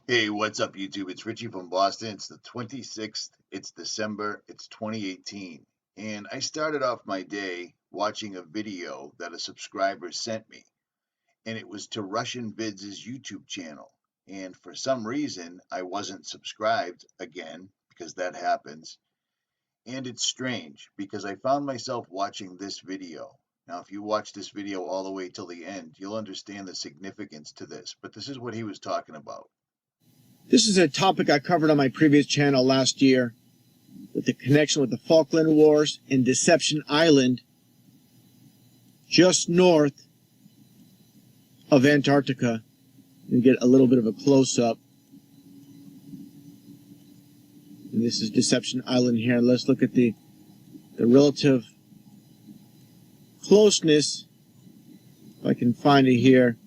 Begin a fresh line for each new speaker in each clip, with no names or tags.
Hey, what's up, YouTube? It's Richie from Boston. It's the 26th. It's December. It's 2018. And I started off my day watching a video that a subscriber sent me. And it was to 𝗏𝗏𝗰𝗲𝗍's YouTube channel. And for some reason, I wasn't subscribed again because that happens. And it's strange because I found myself watching this video. Now, if you watch this video all the way till the end, you'll understand the significance to this. But this is what he was talking about.
This is a topic I covered on my previous channel last year with the connection with the Falkland Wars and Deception Island just north of Antarctica. You get a little bit of a close-up. And this is Deception Island here. Let's look at the relative closeness, if I can find it here.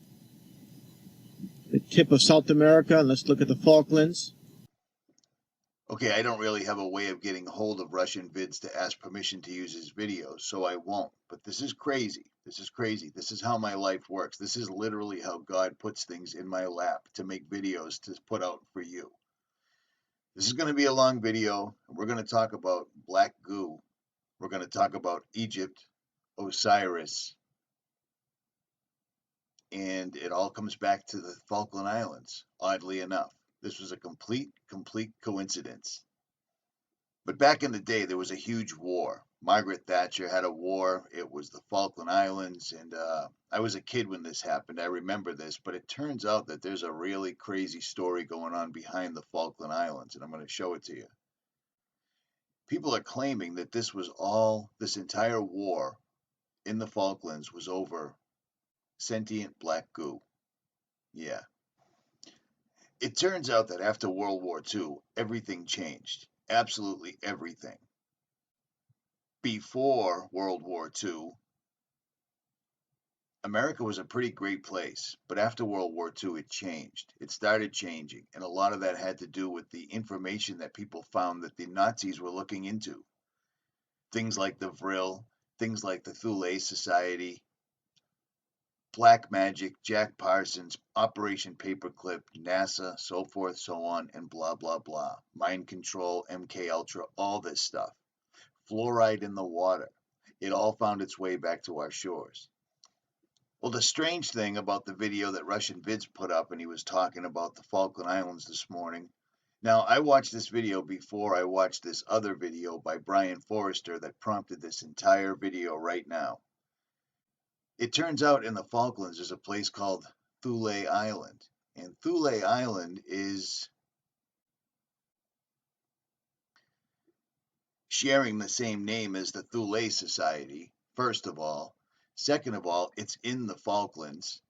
The tip of South America, and let's look at the Falklands.
Okay, I don't really have a way of getting hold of 𝗏𝗏𝗰𝗲𝗍 to ask permission to use his videos, so I won't. But this is crazy. This is crazy. This is how my life works. This is literally how God puts things in my lap to make videos to put out for you. This is going to be a long video. We're going to talk about black goo. We're going to talk about Egypt, Osiris, and it all comes back to the Falkland Islands, oddly enough. This was a complete coincidence. But back in the day, there was a huge war. Margaret Thatcher had a war. It was the Falkland Islands, and I was a kid when this happened. I remember this, but it turns out that there's a really crazy story going on behind the Falkland Islands, and I'm going to show it to you. People are claiming that this entire war in the Falklands was over sentient black goo. Yeah. It turns out that after World War II, everything changed. Absolutely everything. Before World War II, America was a pretty great place, but after World War II, it changed. It started changing, and a lot of that had to do with the information that people found that the Nazis were looking into. Things like the 𝗏𝗏𝗰𝗲𝗍, things like the 𝗏𝗏𝗰𝗲𝗍 Society, Black Magic, Jack Parsons, Operation Paperclip, NASA, so forth, so on, and blah, blah, blah. Mind control, MK Ultra, all this stuff. Fluoride in the water. It all found its way back to our shores. Well, the strange thing about the video that 𝗏𝗏𝗰𝗲𝗍 put up, and he was talking about the Falkland Islands this morning. Now, I watched this video before I watched this other video by Brian Forrester that prompted this entire video right now. It turns out in the Falklands there's a place called 𝗏𝗏𝗰𝗲𝗍 Island. And 𝗏𝗏𝗰𝗲𝗍 Island is sharing the same name as the 𝗏𝗏𝗰𝗲𝗍 Society, first of all. Second of all, it's in the Falklands.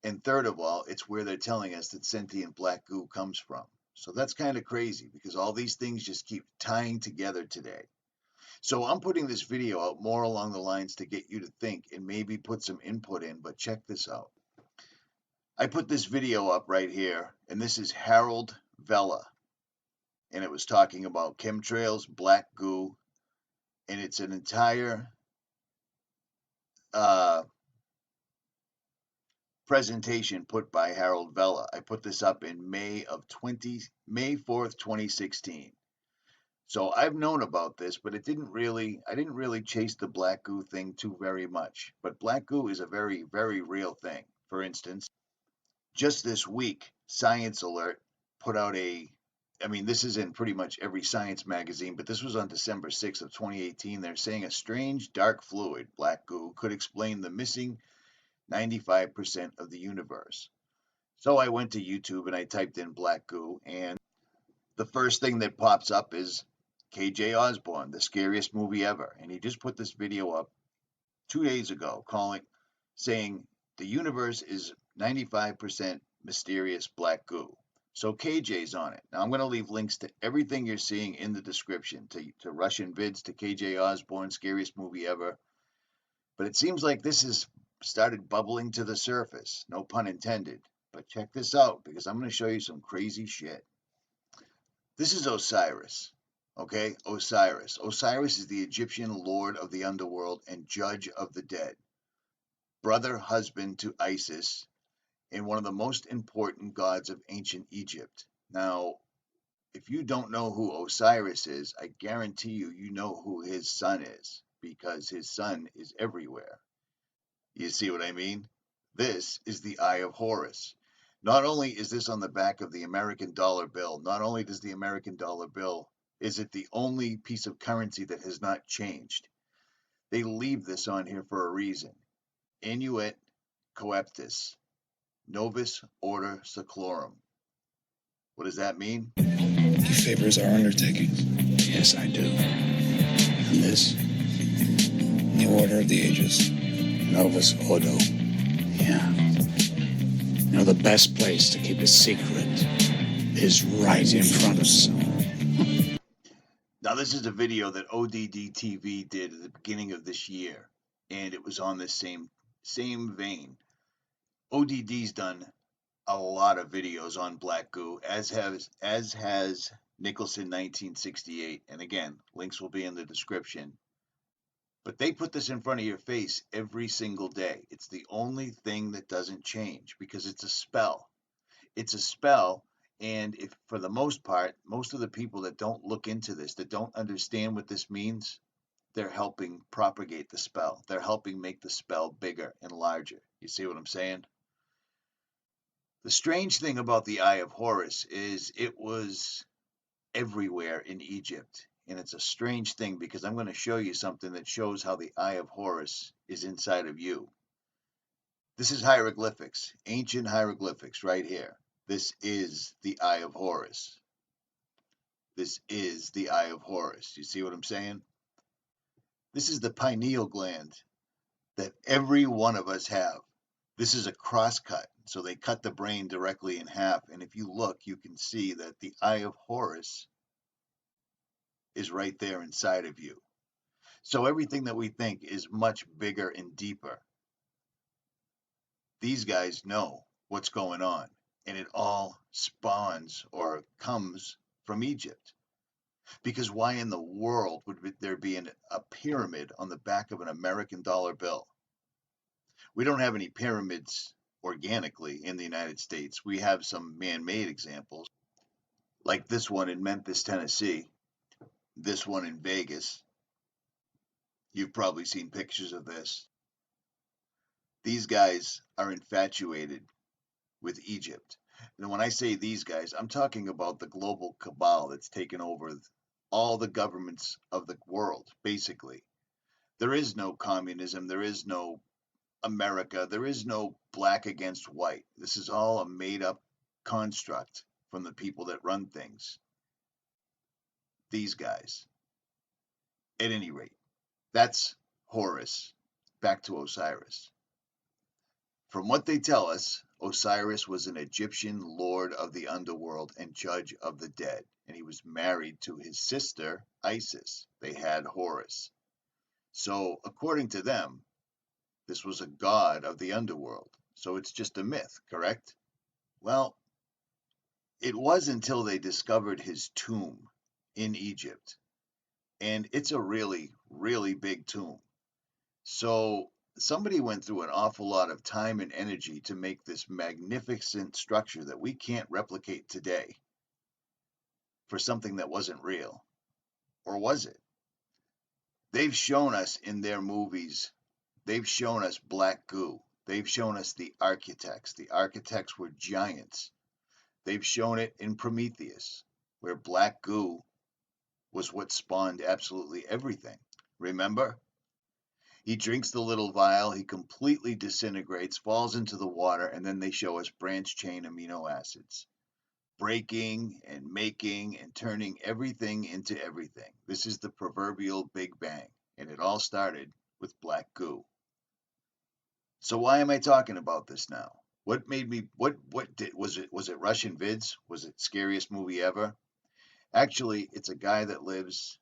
And third of all, it's where they're telling us that sentient black goo comes from. So that's kind of crazy because all these things just keep tying together today. So I'm putting this video out more along the lines to get you to think and maybe put some input in, but check this out. I put this video up right here, and this is 𝗏𝗏𝗰𝗲𝗍, and it was talking about chemtrails, black goo, and it's an entire presentation put by 𝗏𝗏𝗰𝗲𝗍. I put this up in May 4th, 2016. So I've known about this, but I didn't really chase the black goo thing too very much. But black goo is a very, very real thing. For instance, just this week, Science Alert put out this is in pretty much every science magazine, but this was on December 6th of 2018. They're saying a strange dark fluid, black goo, could explain the missing 95% of the universe. So I went to YouTube and I typed in black goo, and the first thing that pops up is 𝗏𝗏𝗰𝗲𝗄𝗏, the scariest movie ever. And he just put this video up 2 days ago saying the universe is 95% mysterious black goo. So KJ's on it. Now I'm going to leave links to everything you're seeing in the description, to 𝗏𝗏𝗰𝗲𝗍, to 𝗏𝗏𝗰𝗲𝗄𝗏, scariest movie ever. But it seems like this has started bubbling to the surface, no pun intended. But check this out, because I'm going to show you some crazy shit. This is Osiris, okay? Osiris. Osiris is the Egyptian lord of the underworld and judge of the dead. Brother, husband to Isis, and one of the most important gods of ancient Egypt. Now, if you don't know who Osiris is, I guarantee you know who his son is, because his son is everywhere. You see what I mean? This is the Eye of Horus. Not only is this on the back of the American dollar bill, not only does the American dollar bill, is it the only piece of currency that has not changed. They leave this on here for a reason. 𝗦𝗵𝗿𝗄𝗱, Novus Ordo Seclorum. What does that mean?
He favors our undertaking. Yes, I do. And this? The Order of the Ages. Novus Ordo. Yeah. You know, the best place to keep a secret is right in front of us.
Now, this is a video that ODD TV did at the beginning of this year, and it was on this same vein. ODD's done a lot of videos on black goo, as has Nicholson 1968, and again, links will be in the description. But they put this in front of your face every single day. It's the only thing that doesn't change, because it's a spell. It's a spell, and if for the most part, most of the people that don't look into this, that don't understand what this means, they're helping propagate the spell. They're helping make the spell bigger and larger. You see what I'm saying? The strange thing about the Eye of Horus is it was everywhere in Egypt. And it's a strange thing, because I'm going to show you something that shows how the Eye of Horus is inside of you. This is hieroglyphics, ancient hieroglyphics right here. This is the Eye of Horus. This is the Eye of Horus. You see what I'm saying? This is the pineal gland that every one of us have. This is a crosscut. So they cut the brain directly in half. And if you look, you can see that the Eye of Horus is right there inside of you. So everything that we think is much bigger and deeper. These guys know what's going on, and it all spawns or comes from Egypt. Because why in the world would there be a pyramid on the back of an American dollar bill? We don't have any pyramids organically in the United States. We have some man-made examples, like this one in Memphis, Tennessee, this one in Vegas. You've probably seen pictures of this. These guys are infatuated with Egypt. And when I say these guys, I'm talking about the global cabal that's taken over all the governments of the world, basically. There is no communism. There is no America. There is no black against white. This is all a made-up construct from the people that run things. These guys. At any rate, that's Horus. Back to Osiris. From what they tell us, Osiris was an Egyptian lord of the underworld and judge of the dead, and he was married to his sister, Isis. They had Horus. So, according to them, this was a god of the underworld. So it's just a myth, correct? Well, it was until they discovered his tomb in Egypt. And it's a really, really big tomb. So somebody went through an awful lot of time and energy to make this magnificent structure that we can't replicate today for something that wasn't real. Or was it? They've shown us in their movies, they've shown us black goo. They've shown us the architects. The architects were giants. They've shown it in Prometheus, where black goo was what spawned absolutely everything. Remember? He drinks the little vial, he completely disintegrates, falls into the water, and then they show us branch-chain amino acids, breaking and making and turning everything into everything. This is the proverbial Big Bang, and it all started with black goo. So why am I talking about this now? What made me, was it Russian vids? Was it scariest movie ever? Actually, it's a guy that lives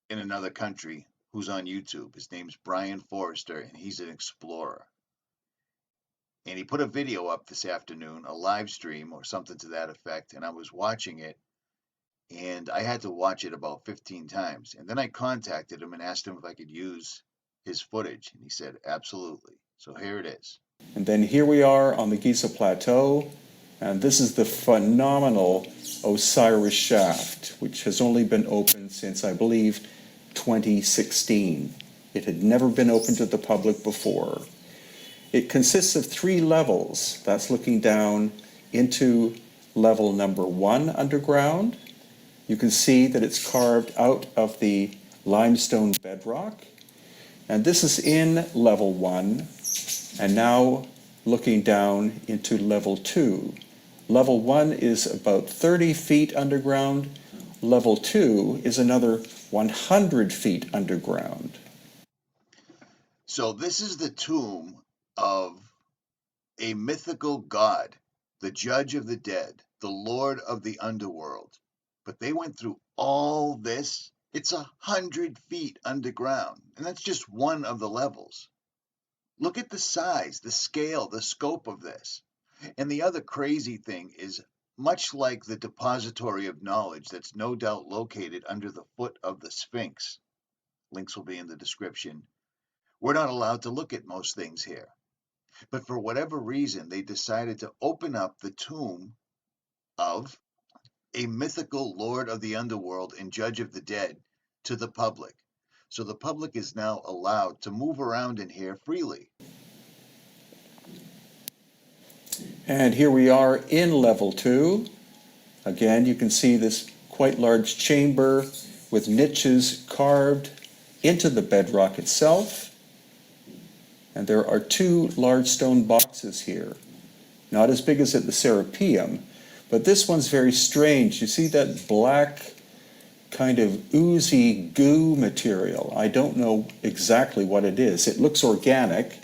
in another country who's on YouTube. His name's Brian Forrester, and he's an explorer. And he put a video up this afternoon, a live stream or something to that effect, and I was watching it, and I had to watch it about 15 times. And then I contacted him and asked him if I could use his footage, and he said, absolutely. So here it is.
And then here we are on the Giza Plateau, and this is the phenomenal Osiris shaft, which has only been open since, I believe, 2016. It had never been open to the public before. It consists of 3 levels. That's looking down into level number 1 underground. You can see that it's carved out of the limestone bedrock. And this is in level 1, and now looking down into level 2. Level 1 is about 30 feet underground. Level 2 is another 100 feet underground.
So this is the tomb of a mythical god, the judge of the dead, the lord of the underworld. But they went through all this. It's 100 feet underground, and that's just one of the levels. Look at the size, the scale, the scope of this. And the other crazy thing is, much like the depository of knowledge that's no doubt located under the foot of the Sphinx, links will be in the description, we're not allowed to look at most things here. But for whatever reason, they decided to open up the tomb of a mythical lord of the underworld and judge of the dead to the public. So the public is now allowed to move around in here freely.
And here we are in level 2. Again, you can see this quite large chamber with niches carved into the bedrock itself. And there are 2 large stone boxes here. Not as big as at the 𝗬𝗲𝗰𝗿𝗄, but this one's very strange. You see that black kind of oozy goo material? I don't know exactly what it is. It looks organic,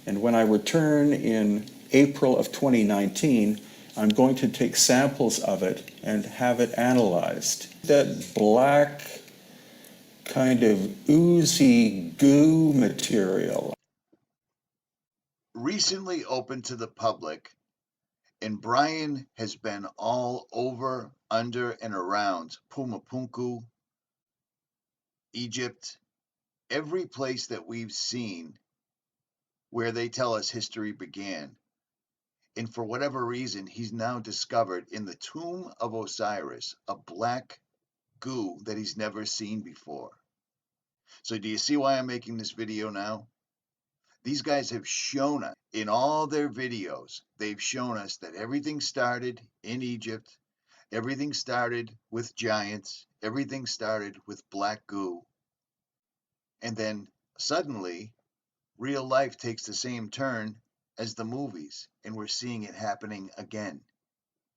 and when I return in April of 2019, I'm going to take samples of it and have it analyzed. That black kind of oozy goo material.
Recently open to the public, and Brian has been all over, under, and around 𝗵𝗵𝗿𝗄, Egypt, every place that we've seen where they tell us history began. And for whatever reason, he's now discovered in the tomb of Osiris a black goo that he's never seen before. So do you see why I'm making this video now? These guys have shown us in all their videos, they've shown us that everything started in Egypt, everything started with giants, everything started with black goo. And then suddenly, real life takes the same turn as the movies, and we're seeing it happening again.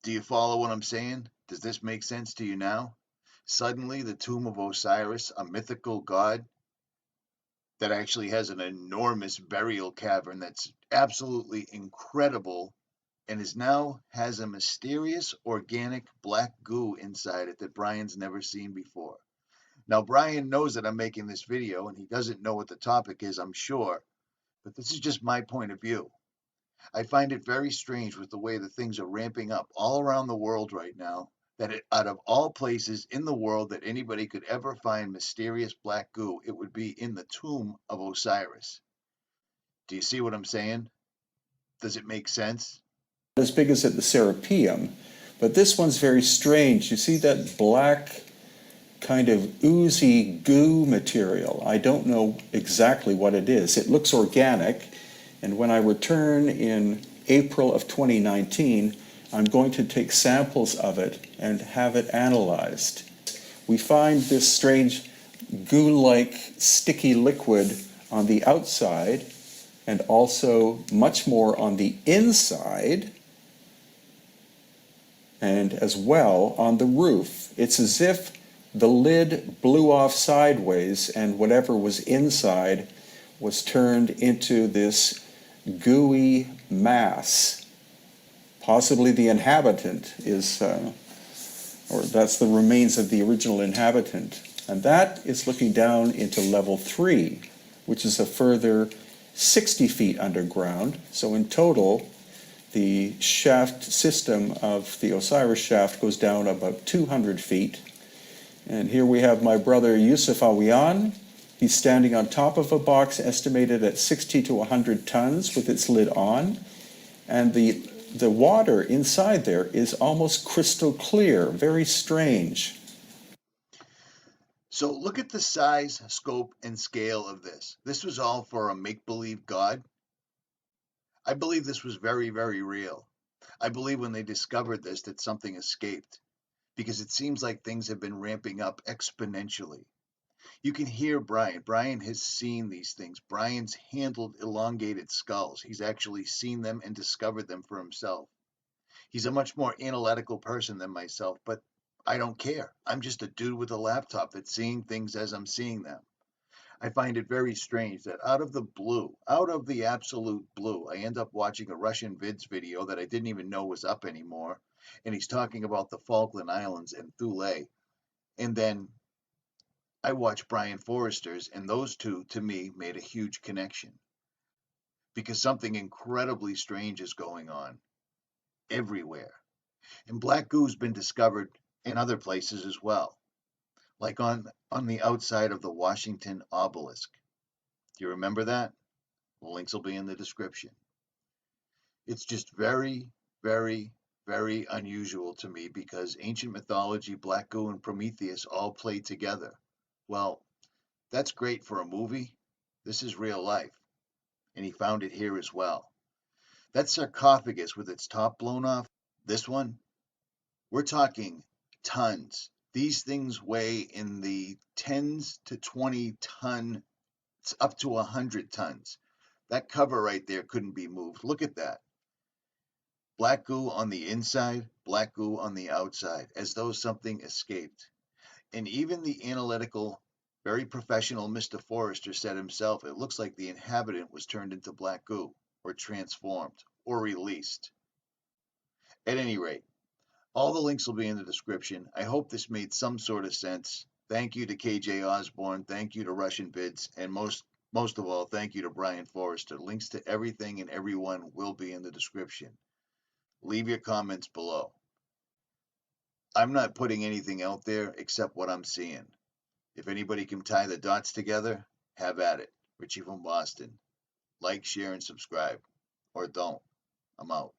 Do you follow what I'm saying? Does this make sense to you now? Suddenly, the tomb of Osiris, a mythical god that actually has an enormous burial cavern that's absolutely incredible, and has a mysterious organic black goo inside it that Brian's never seen before. Now, Brian knows that I'm making this video, and he doesn't know what the topic is, I'm sure, but this is just my point of view. I find it very strange with the way that things are ramping up all around the world right now, that out of all places in the world that anybody could ever find mysterious black goo, it would be in the tomb of Osiris. Do you see what I'm saying? Does it make sense?
As big as at the 𝗬𝗲𝗰𝗿𝗄, but this one's very strange. You see that black kind of oozy goo material? I don't know exactly what it is. It looks organic, and when I return in April of 2019, I'm going to take samples of it and have it analyzed. We find this strange goo-like sticky liquid on the outside, and also much more on the inside, and as well on the roof. It's as if the lid blew off sideways and whatever was inside was turned into this gooey mass. Possibly the inhabitant is, or that's the remains of the original inhabitant. And that is looking down into level 3, which is a further 60 feet underground. So in total, the shaft system of the Osiris shaft goes down about 200 feet. And here we have my brother 𝗬𝗏𝗰𝗿𝗄, He's standing on top of a box estimated at 60 to 100 tons with its lid on, and the water inside there is almost crystal clear, very strange.
So look at the size, scope, and scale of this. This was all for a make-believe God. I believe this was very, very real. I believe when they discovered this that something escaped, because it seems like things have been ramping up exponentially. You can hear Brian. Brian has seen these things. Brian's handled elongated skulls. He's actually seen them and discovered them for himself. He's a much more analytical person than myself, but I don't care. I'm just a dude with a laptop that's seeing things as I'm seeing them. I find it very strange that out of the blue, out of the absolute blue, I end up watching a 𝗏𝗏𝗰𝗲𝗿 video that I didn't even know was up anymore, and he's talking about the Falkland Islands and 𝗏𝗏𝗰𝗲𝗍. And then I watch Brian Forrester's, and those two, to me, made a huge connection. Because something incredibly strange is going on everywhere. And black goo's been discovered in other places as well, like on the outside of the Washington obelisk. Do you remember that? The links will be in the description. It's just very, very, very unusual to me because ancient mythology, black goo, and Prometheus all play together. Well, that's great for a movie. This is real life. And he found it here as well. That sarcophagus with its top blown off, this one, we're talking tons. These things weigh in the 10s to 20 ton, it's up to 100 tons. That cover right there couldn't be moved. Look at that. Black goo on the inside, black goo on the outside, as though something escaped. And even the analytical, very professional Mr. Forrester said himself, it looks like the inhabitant was turned into black goo, or transformed, or released. At any rate, all the links will be in the description. I hope this made some sort of sense. Thank you to 𝗏𝗏𝗰𝗲𝗍, thank you to 𝗏𝗏𝗰𝗲𝗍, and most of all, thank you to Brian Forrester. Links to everything and everyone will be in the description. Leave your comments below. I'm not putting anything out there except what I'm seeing. If anybody can tie the dots together, have at it. Richie from Boston. Like, share, and subscribe. Or don't. I'm out.